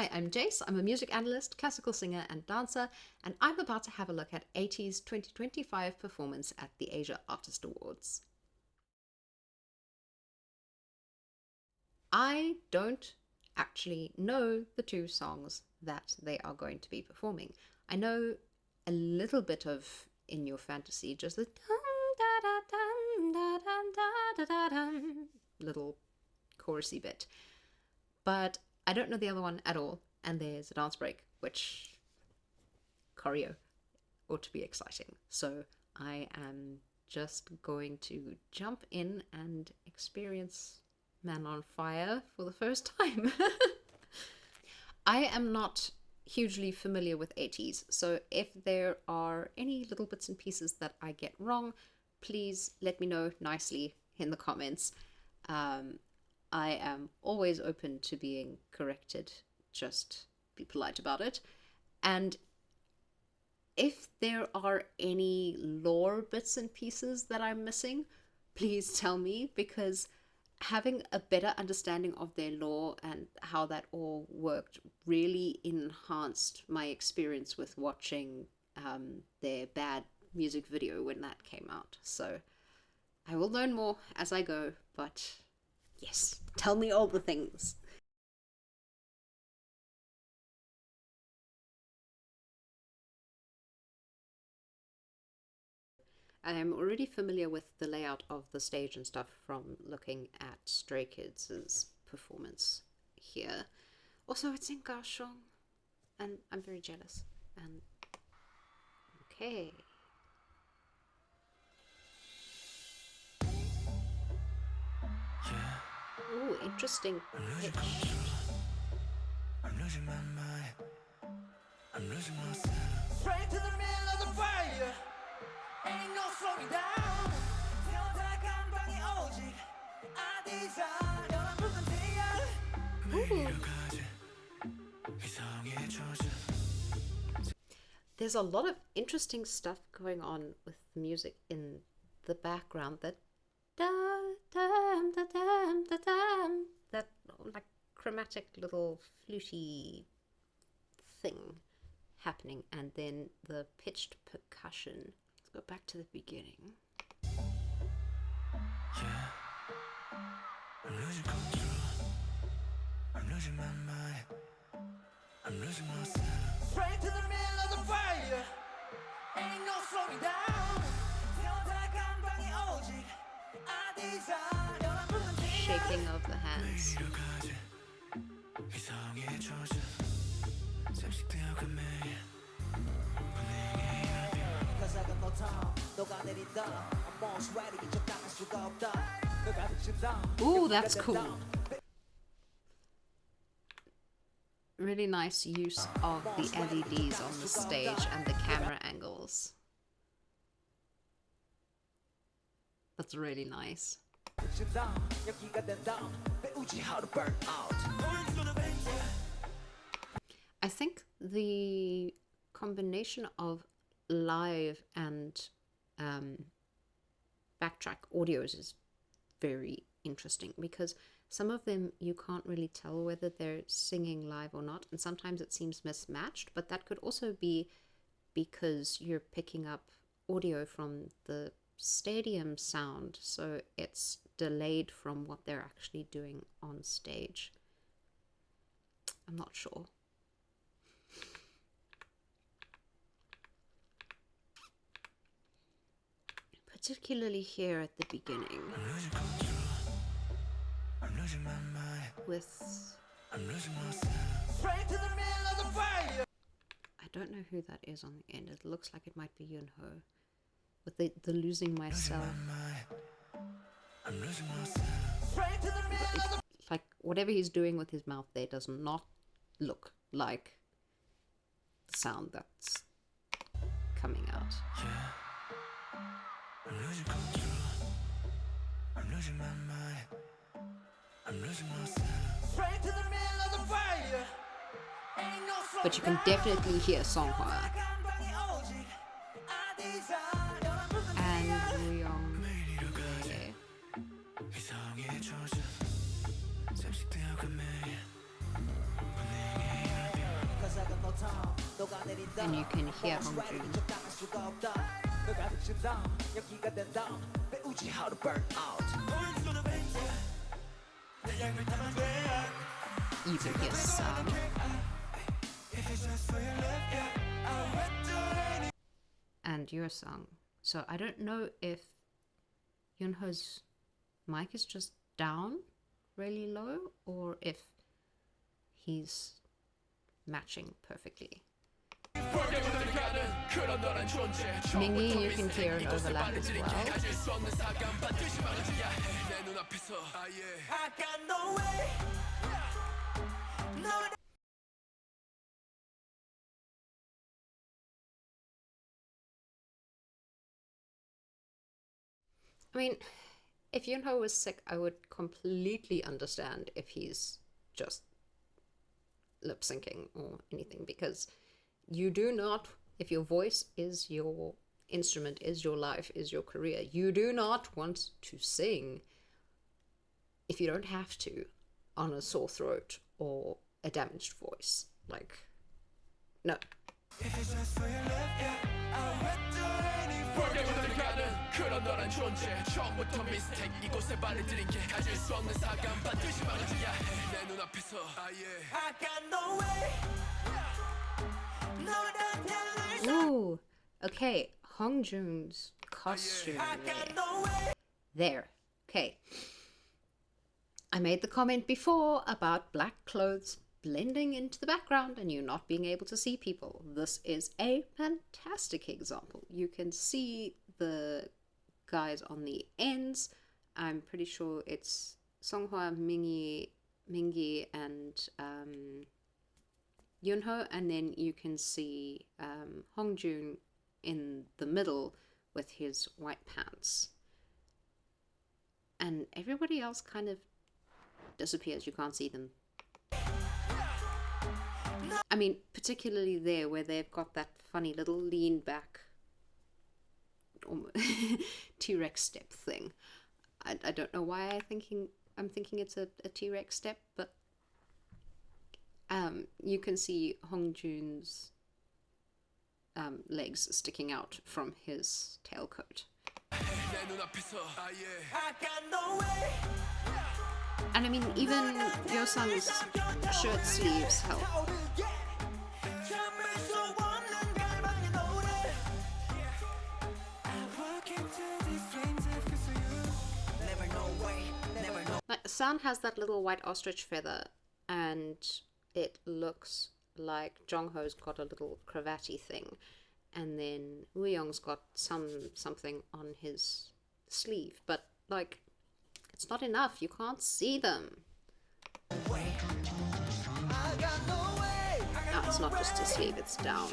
Hi, I'm Jace. I'm a music analyst, classical singer and dancer, and I'm about to have a look at ATEEZ 2025 performance at the Asia Artist Awards. I don't actually know the two songs that they are going to be performing. I know a little bit of In Your Fantasy, just the dum da dum da dum da da da dum little chorusy bit, but I don't know the other one at all. And there's a dance break, which choreo ought to be exciting. So I am just going to jump in and experience Man on Fire for the first time. I am not hugely familiar with ATEEZ, so if there are any little bits and pieces that I get wrong, please let me know nicely in the comments. I am always open to being corrected. Just be polite about it. And if there are any lore bits and pieces that I'm missing, please tell me, because having a better understanding of their lore and how that all worked really enhanced my experience with watching their bad music video when that came out. So I will learn more as I go, but yes, tell me all the things. I'm already familiar with the layout of the stage and stuff from looking at Stray Kids' performance here. Also, it's in Kaohsiung, and I'm very jealous. And okay. Ooh, interesting pitch. I'm losing my mind. I'm losing myself. Straight to the middle of the fire. Ain't no slowing down. 태어나간 방이 오직 ATEEZ 여러분은 There's a lot of interesting stuff going on with the music in the background. That that like chromatic little fluty thing happening, and then the pitched percussion. Let's go back to the beginning. Yeah. I'm losing control. I'm losing my mind. I'm losing myself. Straight to the middle of the fire. Ain't no slowing down. 태어나간 방이 오직 ATEEZ 여러분은 Shaking of the hands. Ooh, that's cool. Really nice use of the LEDs on the stage and the camera angles. That's really nice. I think the combination of live and backtrack audios is very interesting, because some of them you can't really tell whether they're singing live or not, and sometimes it seems mismatched, but that could also be because you're picking up audio from the stadium sound, so it's delayed from what they're actually doing on stage. I'm not sure. Particularly here at the beginning. I'm losing my mind. With I'm losing myself. Straight to the middle of the fire. I don't know who that is on the end. It looks like it might be Yunho. With the losing myself. I'm losing myself. Straight to the middle of the like whatever he's doing with his mouth there does not look like the sound that's coming out. Yeah. I'm losing control. I'm losing my mind. I'm losing myself. Straight to the middle of the fire. Ain't no slowing But you can definitely hear Songhwa and Wooyoung there. And you can hear Hongjun. You can hear Sam. And your song. So I don't know if Yunho's mic is just down really low or if he's matching perfectly. Mingi, you can hear an overlap as well. I mean, if Yunho was sick, I would completely understand if he's just lip syncing or anything, because you do not, if your voice is your instrument, is your life, is your career, you do not want to sing if you don't have to on a sore throat or a damaged voice. Like, no. Ooh, okay, Hongjun's costume. There, okay. I made the comment before about black clothes blending into the background and you not being able to see people. This is a fantastic example. You can see the guys on the ends. I'm pretty sure it's Songhwa, Mingi, and Yunho, and then you can see Hongjun in the middle with his white pants. And everybody else kind of disappears. You can't see them. I mean, particularly there where they've got that funny little lean back T-Rex step thing. I don't know why I'm thinking it's a T-Rex step, but you can see Hongjun's legs sticking out from his tailcoat. And I mean, even Yeosang's shirt sleeves help. Like, San has that little white ostrich feather, and it looks like Jongho's got a little cravatty thing, and then Wooyoung's got something on his sleeve, but like, it's not enough. You can't see them. Oh, it's not just his sleeve, it's down.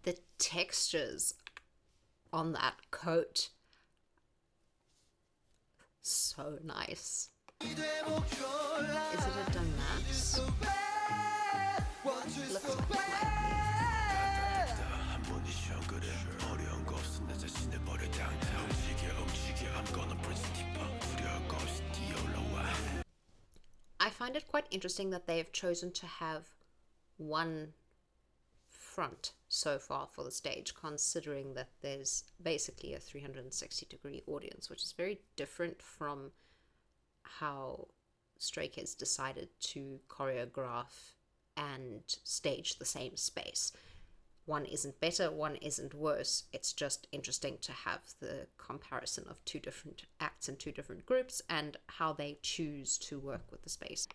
The textures on that coat, so nice. Is it a damask? Looks like it I find it quite interesting that they have chosen to have one front so far for the stage, considering that there's basically a 360-degree audience, which is very different from how Stray Kids decided to choreograph and stage the same space. One isn't better, one isn't worse. It's just interesting to have the comparison of two different acts and two different groups and how they choose to work with the space.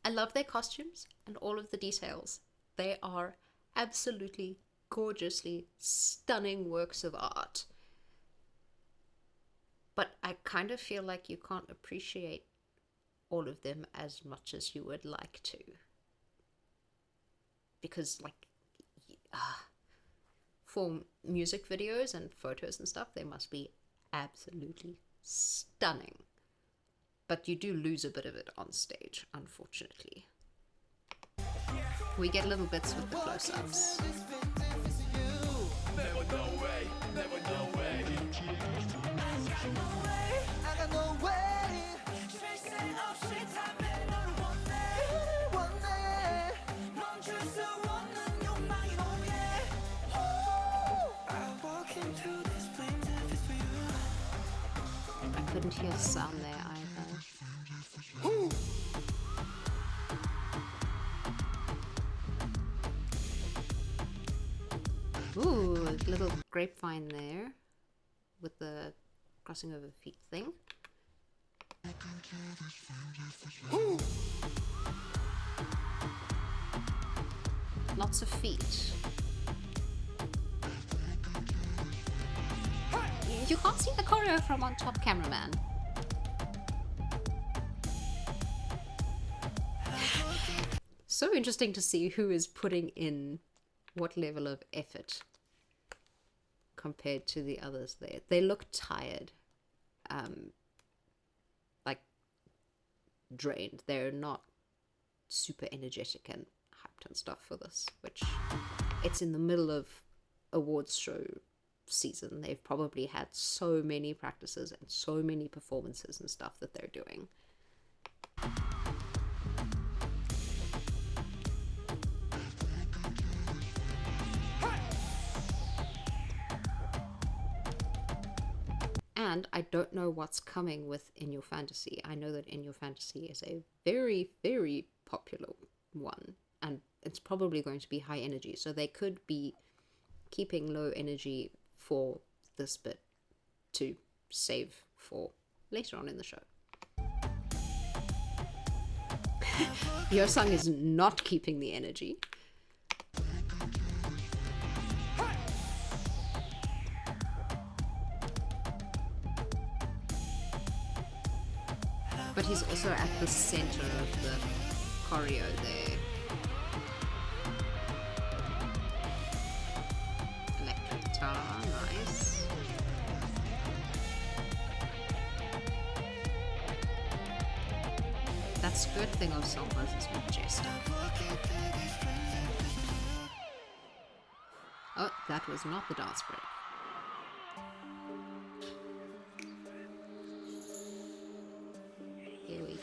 I love their costumes and all of the details. They are absolutely gorgeously stunning works of art. But I kind of feel like you can't appreciate all of them as much as you would like to. Because, like, for music videos and photos and stuff, they must be absolutely stunning. But you do lose a bit of it on stage, unfortunately. We get little bits with the close-ups. I couldn't hear sound there either. Ooh, a little grapevine there with the crossing over feet thing. Lots of feet. You can't see the choreo from on top, cameraman. So interesting to see who is putting in what level of effort compared to the others there. They look tired, like drained. They're not super energetic and hyped and stuff for this, which it's in the middle of awards show season. They've probably had so many practices and so many performances and stuff that they're doing. And I don't know what's coming with In Your Fantasy. I know that In Your Fantasy is a very, very popular one, and it's probably going to be high energy. So they could be keeping low energy for this bit to save for later on in the show. Yeosang is not keeping the energy. But he's also at the center of the choreo there. Electric guitar, nice. That skirt thing of Songbirds is majestic. Oh, that was not the dance break. Here we go.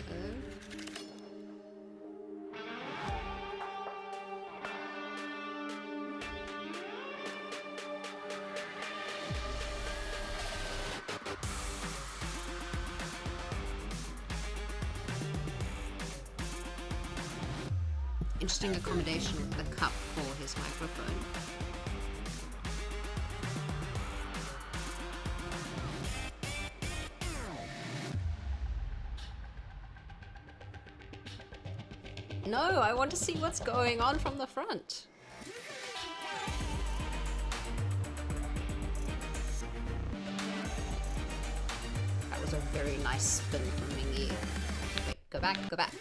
Interesting accommodation with the cup for his microphone. No, I want to see what's going on from the front. That was a very nice spin from Mingy. Wait, go back, go back.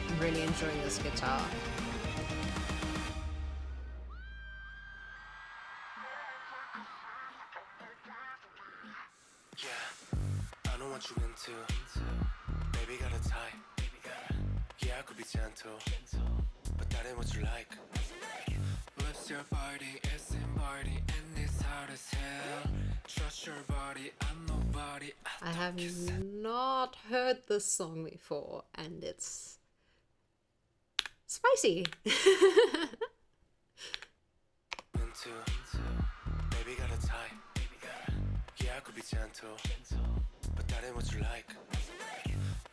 I'm really enjoying this guitar. I know what you into. Baby got a type. Yeah, I could be gentle, but that ain't what you like. Lips your body, it's embodied, and it's hard as hell. Trust your body, I'm nobody. I have not heard this song before, and it's spicy. Into. Baby got a type. Yeah, I could be gentle, but that ain't what you like.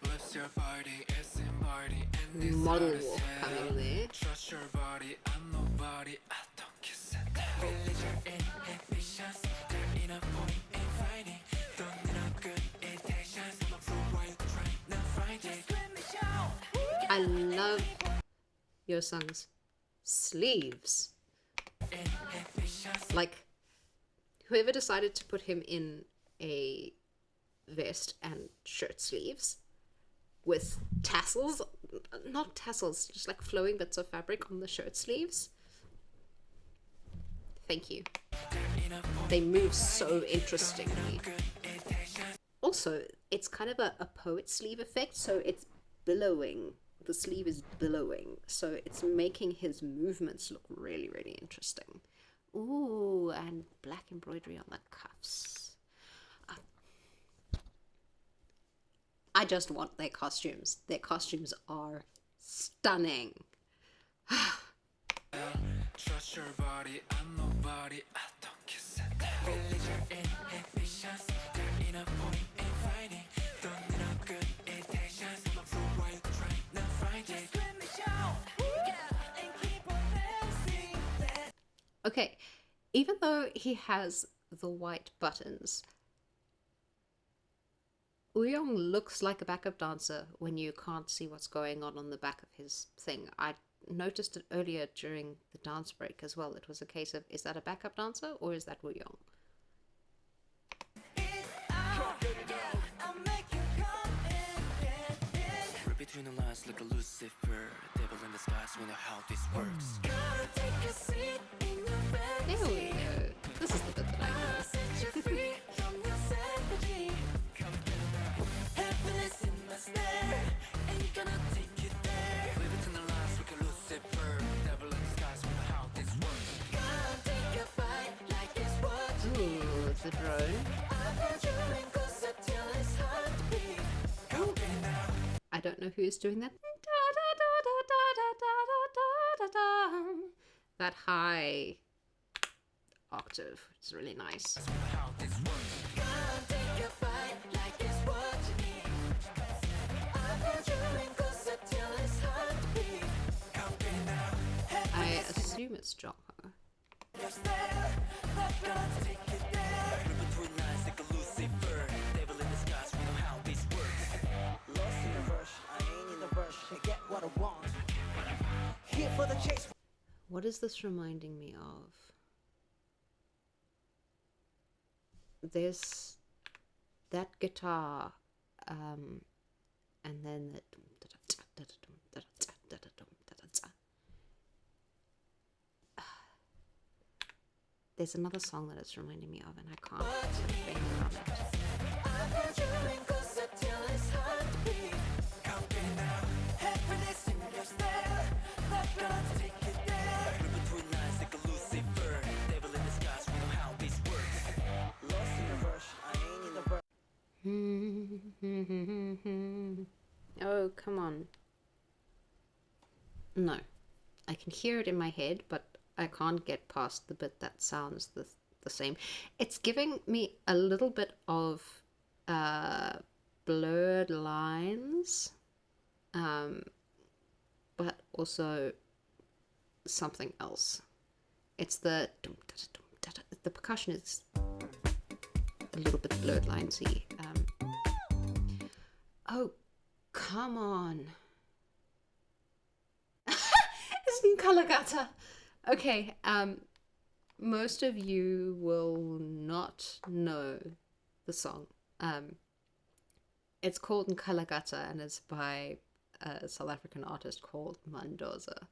Lips your body, it's embodied, and model walk coming there. Trust your body, I'm nobody, I don't kiss and tell. Release your inhibitions, there ain't a point in fighting. Don't need no good intentions, I'm so wild, trying to find it. Let me shout. I love your song's sleeves. Like, whoever decided to put him in a vest and shirt sleeves with tassels, not tassels, just like flowing bits of fabric on the shirt sleeves. Thank you. They move so interestingly. Also, it's kind of a poet sleeve effect, so it's billowing. The sleeve is billowing, so it's making his movements look really, really interesting. Ooh, and black embroidery on the cuffs. I just want their costumes. Their costumes are stunning. Trust your body, I'm nobody, I don't kiss and tell. Release your inhibitions, there ain't a point in fighting. Don't need no good intentions, I'm so wild, trying to find it. Let me shout, yeah, and keep on dancing. Okay, even though he has the white buttons, Uyong looks like a backup dancer when you can't see what's going on the back of his thing. I noticed it earlier during the dance break as well. It was a case of, is that a backup dancer or is that Uyong? Between the lines like a Lucifer, devil in disguise, we know how this works. There we go. This is the bit that I know. Ooh, the drone. I don't know who's doing that. That high octave. It's really nice. I assume it's Jongho. What is this reminding me of? There's that guitar, and then the there's another song that it's reminding me of, and I can't put my finger on it. Oh, come on. No. I can hear it in my head, but I can't get past the bit that sounds the same. It's giving me a little bit of blurred lines, but also something else. It's the percussion is a little bit blurred linesy. Oh, come on. Isn't Kalagata? Okay, most of you will not know the song. It's called Kalagata and it's by a South African artist called Mandoza.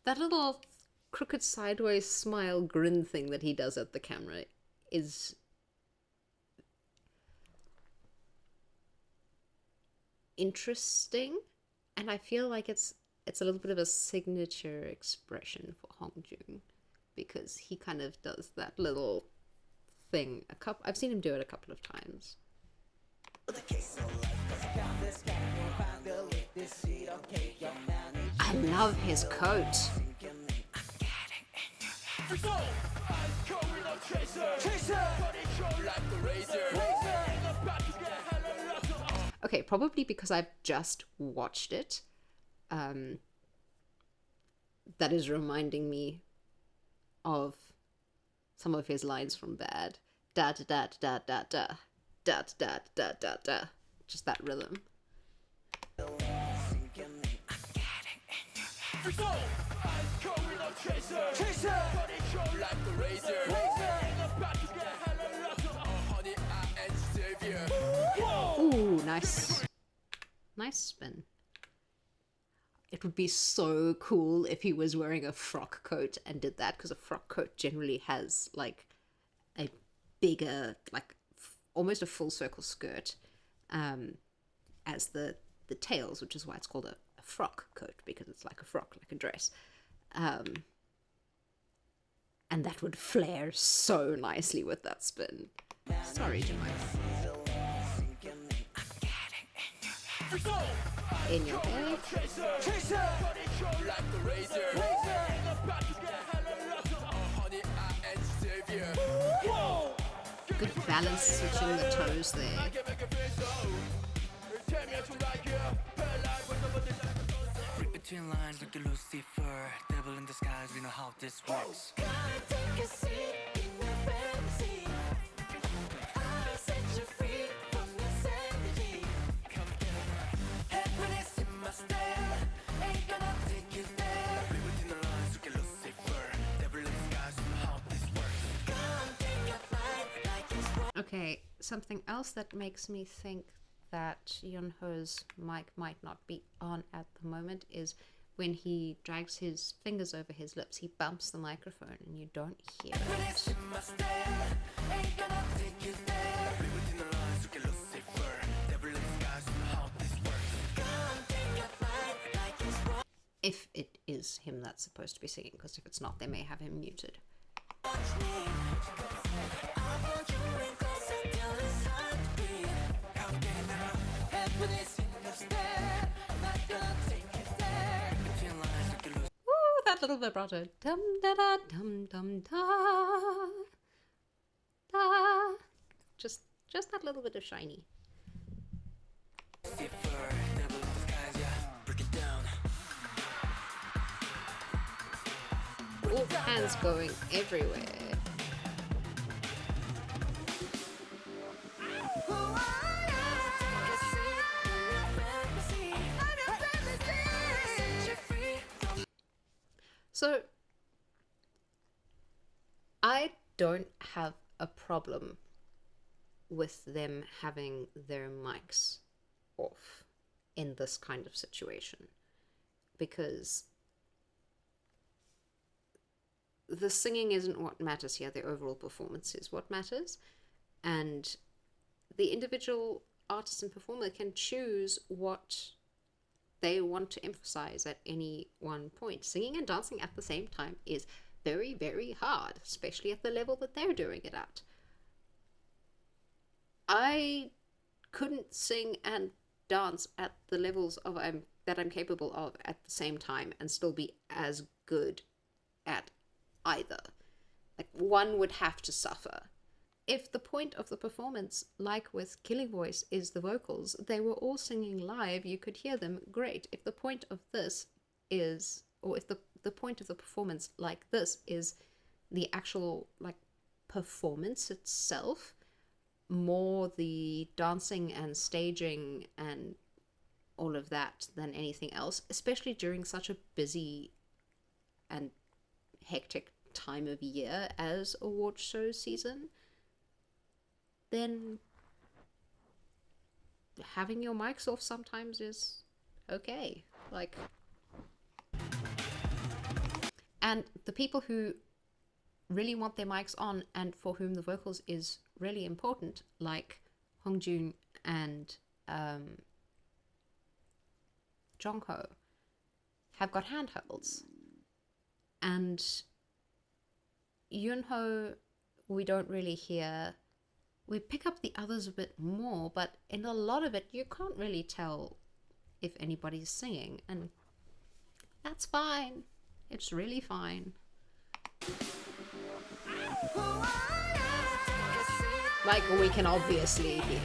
That little crooked sideways smile grin thing that he does at the camera is interesting, and I feel like it's a little bit of a signature expression for Hongjoong, because he kind of does that little thing. I've seen him do it a couple of times. I love his coat. Okay, probably because I've just watched it. That is reminding me of some of his lines from Bad. Da da da da da da da da da da da. Just that rhythm. Ooh, nice. Nice spin. It would be so cool if he was wearing a frock coat and did that, because a frock coat generally has like a bigger, like almost a full circle skirt as the tails, which is why it's called a frock coat, because it's like a frock, like a dress. And that would flare so nicely with that spin. Sorry, Jemima. In your head. Good balance switching the toes there. Read between lines like the Lucifer, devil in disguise, we know how this works. Come and take a seat in your fantasy. I'll set you free from your sanity. Come get happiness in my stare, ain't gonna take you there. Read between the lines like a Lucifer, devil in disguise, we know how this works. Come take a flight like it's wrong. Okay, something else that makes me think that Yunho's mic might not be on at the moment is when he drags his fingers over his lips, he bumps the microphone and you don't hear it. If it is him that's supposed to be singing, because if it's not, they may have him muted. Woo, that little vibrato. Dum da da dum dum da. Da. Just that little bit of shiny. Ooh, hands going everywhere. So, I don't have a problem with them having their mics off in this kind of situation, because the singing isn't what matters here, the overall performance is what matters, and the individual artist and performer can choose what they want to emphasize at any one point. Singing and dancing at the same time is very, very hard, especially at the level that they're doing it at. I couldn't sing and dance at the levels of that I'm capable of at the same time and still be as good at either. Like, one would have to suffer. If the point of the performance, like with Killing Voice, is the vocals, they were all singing live, you could hear them, great. If the point of this is, or if the point of the performance like this is the actual, like, performance itself, more the dancing and staging and all of that than anything else, especially during such a busy and hectic time of year as award show season, then having your mics off sometimes is okay. Like, and the people who really want their mics on and for whom the vocals is really important, like Hongjun and Jongho, have got handhelds. And Yunho, we don't really hear. We pick up the others a bit more, but in a lot of it, you can't really tell if anybody's singing, and that's fine. It's really fine. Like, we can obviously hear.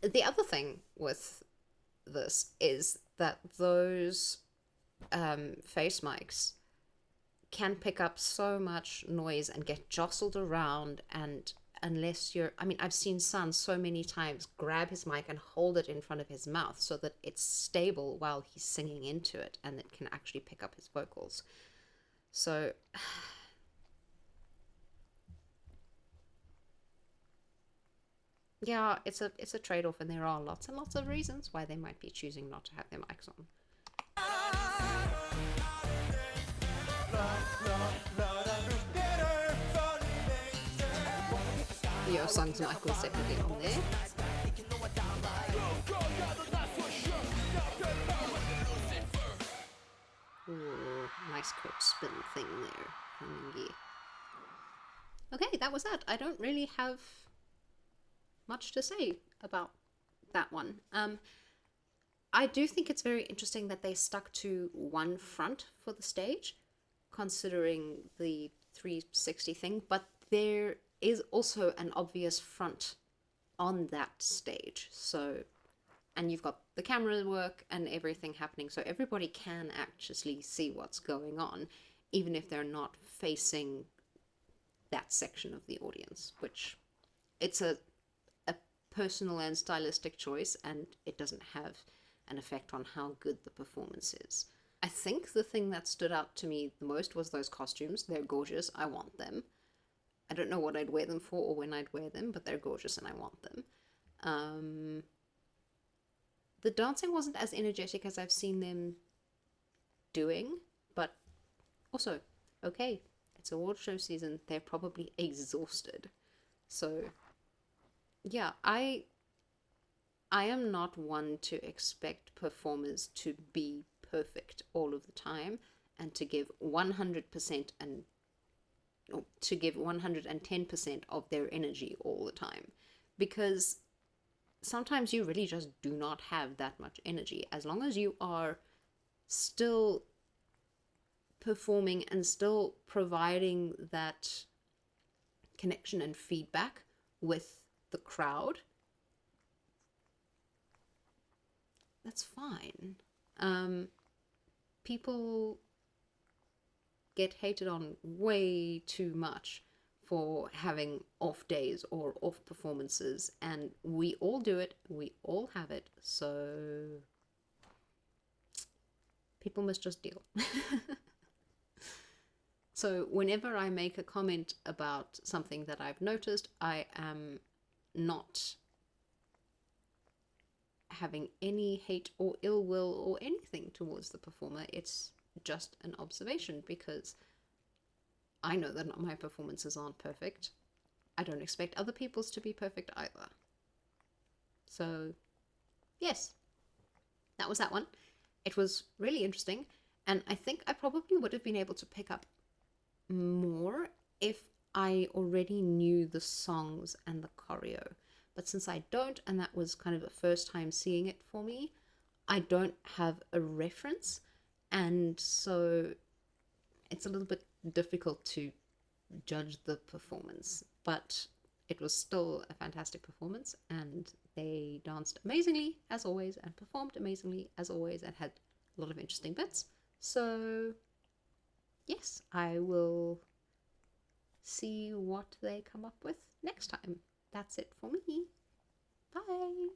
The other thing with this is that those face mics can pick up so much noise and get jostled around, and unless you're, I mean, I've seen Sun so many times grab his mic and hold it in front of his mouth so that it's stable while he's singing into it and it can actually pick up his vocals. So yeah, it's a trade-off, and there are lots and lots of reasons why they might be choosing not to have their mics on. Your song's mic was definitely on there. Ooh, nice coat spin thing there from Mingi. Okay, that was that. I don't really have much to say about that one. I do think it's very interesting that they stuck to one front for the stage, considering the 360 thing, but there is also an obvious front on that stage. So, and you've got the camera work and everything happening, so everybody can actually see what's going on, even if they're not facing that section of the audience, which it's a personal and stylistic choice, and it doesn't have an effect on how good the performance is. I think the thing that stood out to me the most was those costumes. They're gorgeous. I want them. I don't know what I'd wear them for or when I'd wear them, but they're gorgeous and I want them. The dancing wasn't as energetic as I've seen them doing, but also, okay, it's award show season. They're probably exhausted. So yeah, I am not one to expect performers to be perfect all of the time and to give 100% and to give 110% of their energy all the time, because sometimes you really just do not have that much energy. As long as you are still performing and still providing that connection and feedback with the crowd, that's fine. People get hated on way too much for having off days or off performances, and we all do it, we all have it, so people must just deal. So whenever I make a comment about something that I've noticed, I am not having any hate or ill will or anything towards the performer. It's just an observation, because I know that my performances aren't perfect. I don't expect other people's to be perfect either. So yes, that was that one. It was really interesting, and I think I probably would have been able to pick up more if I already knew the songs and the choreo. But since I don't, and that was kind of a first time seeing it for me, I don't have a reference, and so it's a little bit difficult to judge the performance. But it was still a fantastic performance, and they danced amazingly as always and performed amazingly as always and had a lot of interesting bits. So yes, I will see what they come up with next time. That's it for me. Bye!